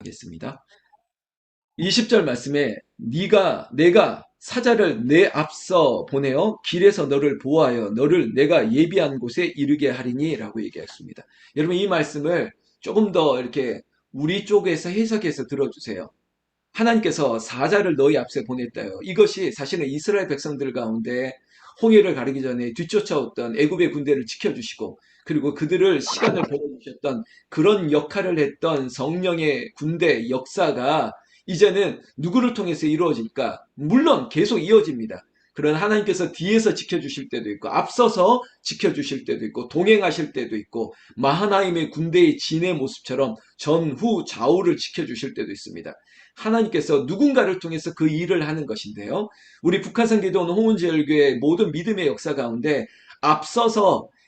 하겠습니다. 20절 말씀에 내가 사자를 내 앞서 보내어 길에서 너를 보호하여 너를 내가 예비한 곳에 이르게 하리니 라고 얘기했습니다. 여러분 이 말씀을 조금 더 이렇게 우리 쪽에서 해석해서 들어주세요. 하나님께서 사자를 너희 앞에 보냈다요. 이것이 사실은 이스라엘 백성들 가운데 홍해를 가르기 전에 뒤쫓아왔던 애굽의 군대를 지켜주시고 그리고 그들을 시간을 벌어주셨던 그런 역할을 했던 성령의 군대 역사가 이제는 누구를 통해서 이루어질까? 물론 계속 이어집니다. 그런 하나님께서 뒤에서 지켜주실 때도 있고 앞서서 지켜주실 때도 있고 동행하실 때도 있고 마하나임의 군대의 진의 모습처럼 전후 좌우를 지켜주실 때도 있습니다. 하나님께서 누군가를 통해서 그 일을 하는 것인데요. 우리 북한산 기도원 홍은제일교회 모든 믿음의 역사 가운데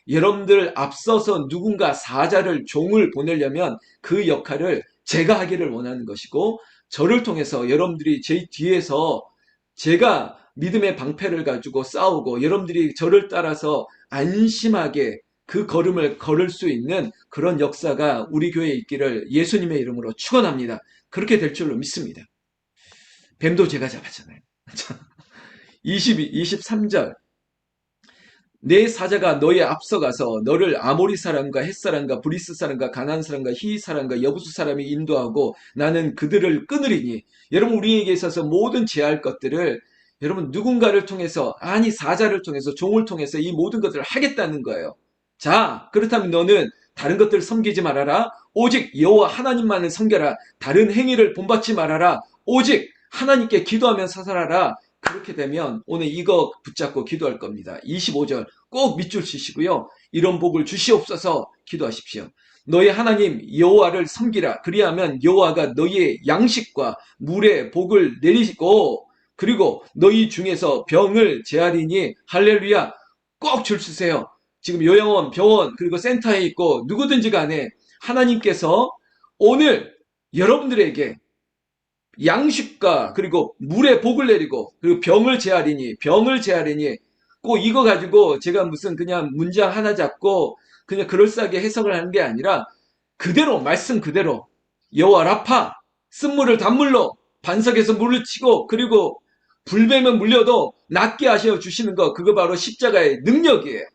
여러분들 앞서서 누군가 사자를 종을 보내려면 그 역할을 제가 하기를 원하는 것이고 저를 통해서 여러분들이 제 뒤에서 제가 믿음의 방패를 가지고 싸우고 여러분들이 저를 따라서 안심하게 그 걸음을 걸을 수 있는 그런 역사가 우리 교회에 있기를 예수님의 이름으로 축원합니다. 그렇게 될 줄로 믿습니다. 뱀도 제가 잡았잖아요. 23절 내 사자가 너의 앞서가서 너를 아모리 사람과 헷 사람과 브리스 사람과 가나안 사람과 히 사람과 여부수 사람이 인도하고 나는 그들을 끊으리니 여러분 우리에게 있어서 모든 제할 것들을 여러분 누군가를 통해서 아니 사자를 통해서 종을 통해서 이 모든 것들을 하겠다는 거예요. 자 그렇다면 너는 다른 것들을 섬기지 말아라. 오직 여호와 하나님만을 섬겨라. 다른 행위를 본받지 말아라. 오직 하나님께 기도하면서 살아라. 그렇게 되면 오늘 이거 붙잡고 기도할 겁니다. 25절 꼭 밑줄 치시고요. 이런 복을 주시옵소서 기도하십시오. 너희 하나님 여호와를 섬기라. 그리하면 여호와가 너희의 양식과 물의 복을 내리시고 그리고 너희 중에서 병을 제하리니 할렐루야. 꼭 줄 쓰세요. 지금 요양원, 병원, 그리고 센터에 있고 누구든지 간에 하나님께서 오늘 여러분들에게 양식과 그리고 물의 복을 내리고 그리고 병을 제하리니 꼭 이거 가지고 제가 무슨 그냥 문장 하나 잡고 그냥 그럴싸하게 해석을 하는 게 아니라 그대로 말씀 그대로 여호와 라파 쓴물을 단물로 반석에서 물을 치고 그리고 불뱀은 물려도 낫게 하셔 주시는 거 그거 바로 십자가의 능력이에요.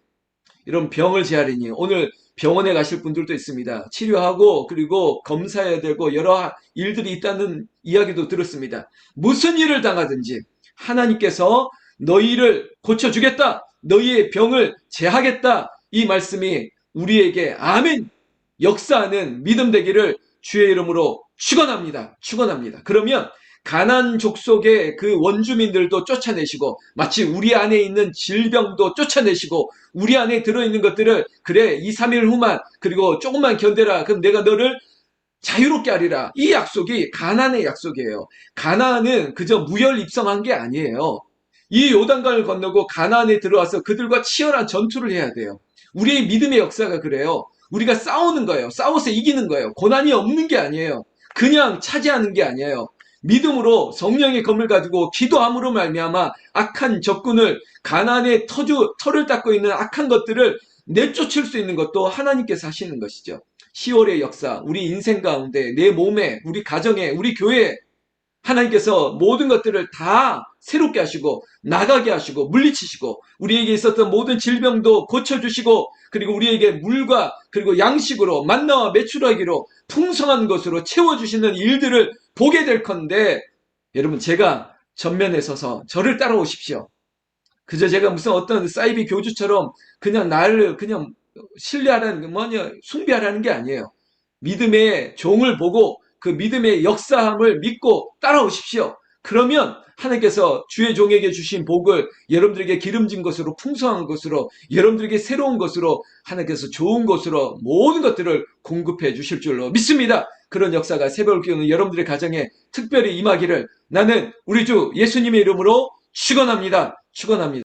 이런 병을 제하리니 오늘 병원에 가실 분들도 있습니다. 치료하고 그리고 검사해야 되고 여러 일들이 있다는 이야기도 들었습니다. 무슨 일을 당하든지 하나님께서 너희를 고쳐주겠다. 너희의 병을 제하겠다. 이 말씀이 우리에게 아멘 역사하는 믿음 되기를 주의 이름으로 축원합니다. 축원합니다. 그러면 가나안 족속의 그 원주민들도 쫓아내시고 마치 우리 안에 있는 질병도 쫓아내시고 우리 안에 들어있는 것들을 그래 2, 3일 후만 그리고 조금만 견뎌라 그럼 내가 너를 자유롭게 하리라. 이 약속이 가나안의 약속이에요. 가나안은 그저 무혈 입성한 게 아니에요. 이 요단강을 건너고 가나안에 들어와서 그들과 치열한 전투를 해야 돼요. 우리의 믿음의 역사가 그래요. 우리가 싸우는 거예요. 싸워서 이기는 거예요. 고난이 없는 게 아니에요. 그냥 차지하는 게 아니에요. 믿음으로 성령의 검을 가지고 기도함으로 말미암아 악한 적군을 가나안의 털을 닦고 있는 악한 것들을 내쫓을 수 있는 것도 하나님께서 하시는 것이죠. 10월의 역사, 우리 인생 가운데 내 몸에, 우리 가정에, 우리 교회에 하나님께서 모든 것들을 다 새롭게 하시고 나가게 하시고 물리치시고 우리에게 있었던 모든 질병도 고쳐주시고 그리고 우리에게 물과 그리고 양식으로 만나와 메추라기로 풍성한 것으로 채워주시는 일들을 보게 될 건데 여러분 제가 전면에 서서 저를 따라오십시오. 그저 제가 무슨 어떤 사이비 교주처럼 그냥 나를 그냥 신뢰하라는 숭배하라는 게 아니에요. 믿음의 종을 보고 그 믿음의 역사함을 믿고 따라오십시오. 그러면 하나님께서 주의 종에게 주신 복을 여러분들에게 기름진 것으로 풍성한 것으로 여러분들에게 새로운 것으로 하나님께서 좋은 것으로 모든 것들을 공급해 주실 줄로 믿습니다. 그런 역사가 새벽을 깨우는 여러분들의 가정에 특별히 임하기를 나는 우리 주 예수님의 이름으로 축원합니다. 축원합니다.